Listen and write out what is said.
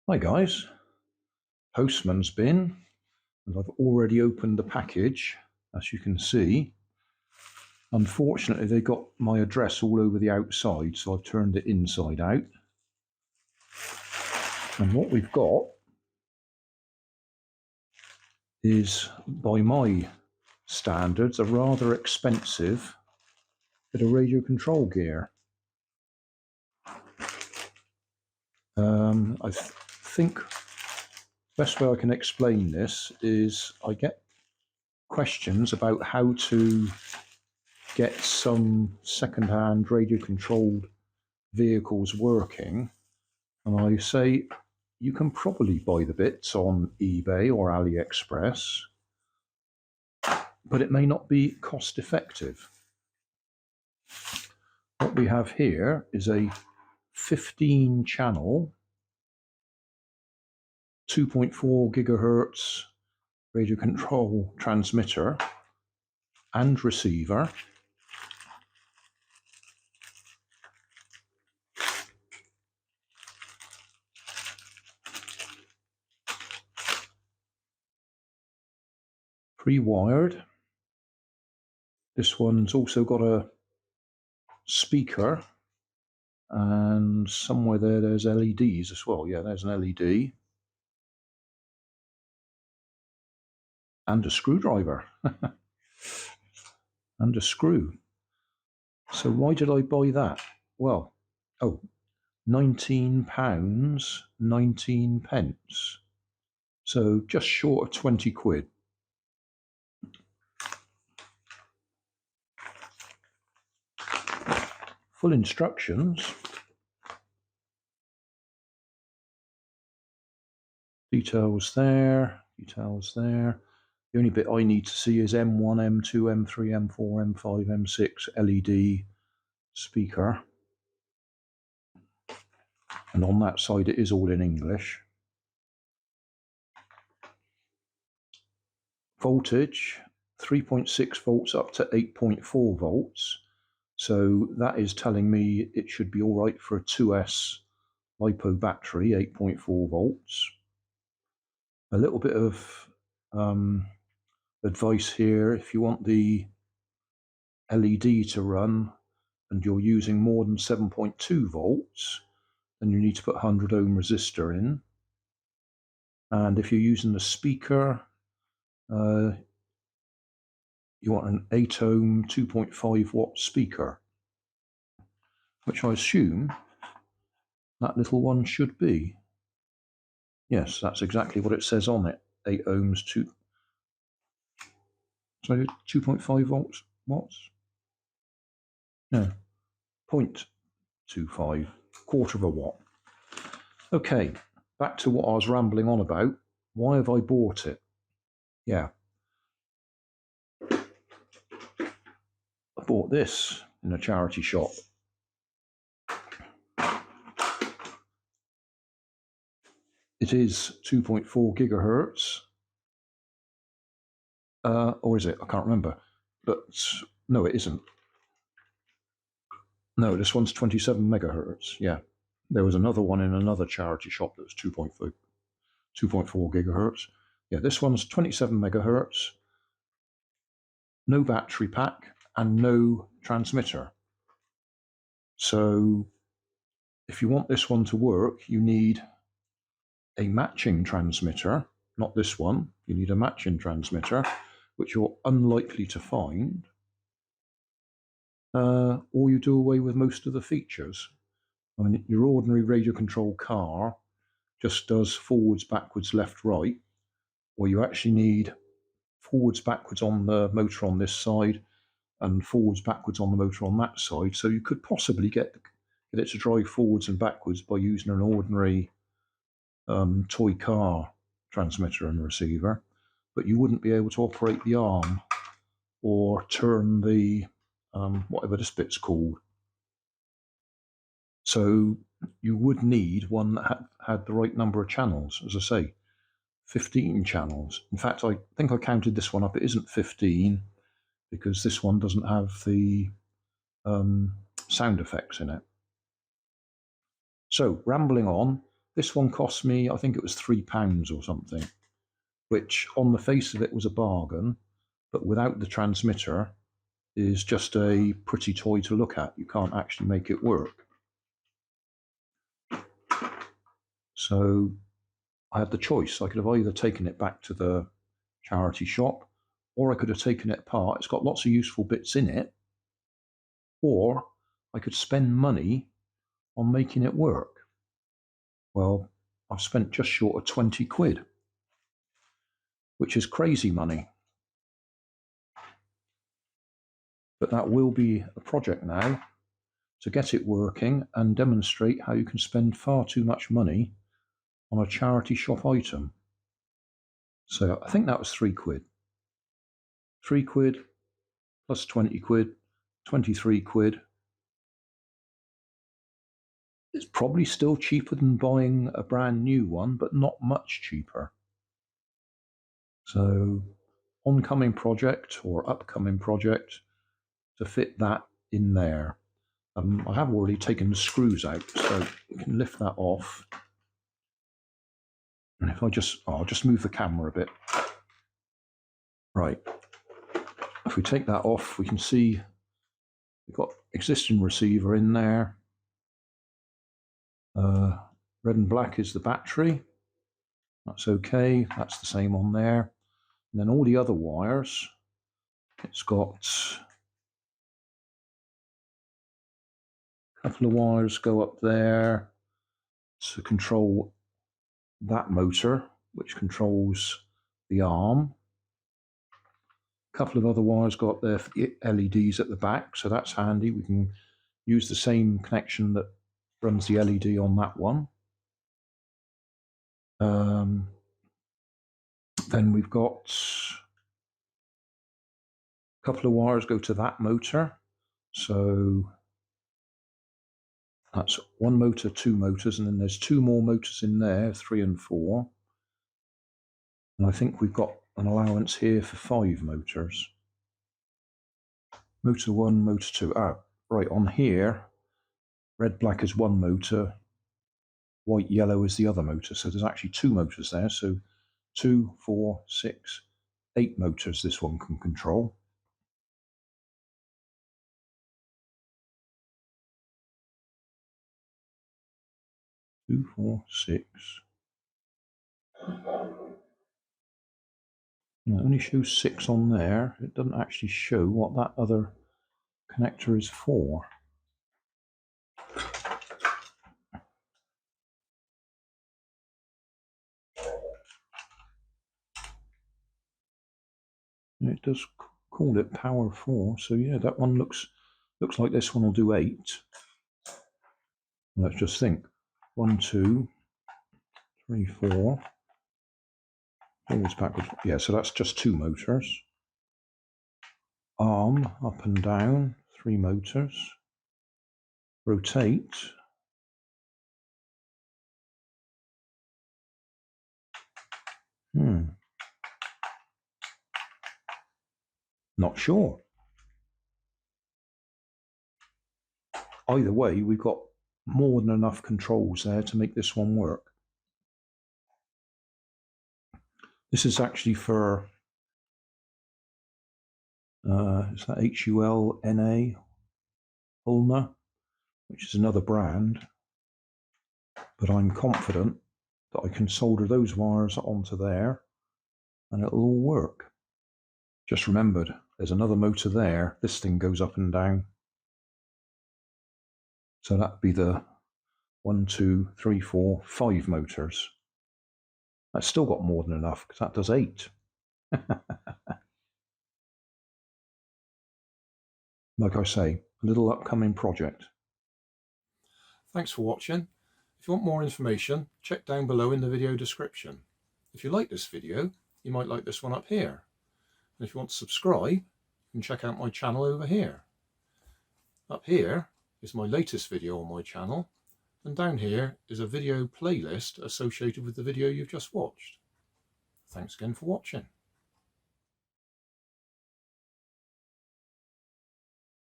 Hi guys, postman's been, and I've already opened the package, as you can see. Unfortunately, they got my address all over the outside, so I've turned it inside out. And what we've got is, by my standards, a rather expensive bit of radio control gear. I think the best way I can explain this is I get questions about how to get some second-hand radio-controlled vehicles working, and I say you can probably buy the bits on eBay or AliExpress, but it may not be cost-effective. What we have here is a 15-channel, 2.4 gigahertz radio control transmitter and receiver. Pre-wired. This one's also got a speaker, and somewhere there's LEDs as well. Yeah, there's an LED. And a screwdriver. And a screw. So why did I buy that? Well, £19, 19 pence. So just short of 20 quid. Full instructions. Details there, details there. The only bit I need to see is M1, M2, M3, M4, M5, M6, LED speaker. And on that side it is all in English. Voltage, 3.6 volts up to 8.4 volts. So that is telling me it should be all right for a 2S LiPo battery, 8.4 volts. A little bit of advice here: if you want the LED to run and you're using more than 7.2 volts, then you need to put 100 ohm resistor in. And if you're using the speaker, you want an 8 ohm 2.5 watt speaker, which I assume that little one should be. Yes, that's exactly what it says on it. 8 ohms, 2.5 volts, watts? No, 0.25, quarter of a watt. Okay, back to what I was rambling on about. Why have I bought it? Yeah. I bought this in a charity shop. It is 2.4 gigahertz. Or is it? I can't remember. But no, it isn't. No, this one's 27 megahertz. Yeah. There was another one in another charity shop that was 2.4 gigahertz. Yeah, this one's 27 megahertz, no battery pack, and no transmitter. So if you want this one to work, you need a matching transmitter, not this one. You need a matching transmitter, which you're unlikely to find, or you do away with most of the features. I mean, your ordinary radio control car just does forwards, backwards, left, right, or you actually need forwards, backwards on the motor on this side and forwards, backwards on the motor on that side. So you could possibly get it to drive forwards and backwards by using an ordinary toy car transmitter and receiver, but you wouldn't be able to operate the arm or turn the whatever this bit's called. So you would need one that had the right number of channels. As I say, 15 channels. In fact, I think I counted this one up. It isn't 15 because this one doesn't have the sound effects in it. So, rambling on, This one cost me, I think it was £3 or something, which on the face of it was a bargain, but without the transmitter is just a pretty toy to look at. You can't actually make it work. So I had the choice. I could have either taken it back to the charity shop, or I could have taken it apart. It's got lots of useful bits in it, or I could spend money on making it work. Well, I've spent just short of 20 quid, which is crazy money. But that will be a project now to get it working and demonstrate how you can spend far too much money on a charity shop item. So I think that was 3 quid. 3 quid plus 20 quid, 23 quid. It's probably still cheaper than buying a brand new one, but not much cheaper. So oncoming project or upcoming project to fit that in there. I have already taken the screws out, so we can lift that off. And if I'll just move the camera a bit. Right. If we take that off, we can see we've got existing receiver in there. Red and black is the battery. That's okay. That's the same on there. And then all the other wires, it's got a couple of wires go up there to control that motor, which controls the arm. A couple of other wires go up there for the LEDs at the back, so that's handy. We can use the same connection that runs the LED on that one. Then we've got a couple of wires go to that motor, so that's one motor, 2 motors, and then there's 2 more motors in there, 3 and 4. And I think we've got an allowance here for 5 motors. Motor 1, motor 2. Right, on here, red, black is 1 motor, white, yellow is the other motor. So there's actually 2 motors there. So 2, 4, 6, 8 motors this one can control. Two, 4, 6. No, it only shows 6 on there. It doesn't actually show what that other connector is for. It does call it power 4, so yeah, that one looks like this one will do 8. Let's just think. 1, 2, 3, 4. Forwards, backwards. Yeah, so that's just 2 motors. Arm up and down, 3 motors. Rotate. Not sure. Either way, we've got more than enough controls there to make this one work. This is actually for, is that Huina, Huina, which is another brand, but I'm confident that I can solder those wires onto there and it'll all work. Just remembered, there's another motor there. This thing goes up and down. So that'd be the 1, 2, 3, 4, 5 motors. That's still got more than enough because that does 8. Like I say, a little upcoming project. Thanks for watching. If you want more information, check down below in the video description. If you like this video, you might like this one up here. And if you want to subscribe, you can check out my channel over here. Up here is my latest video on my channel, and down here is a video playlist associated with the video you've just watched. Thanks again for watching.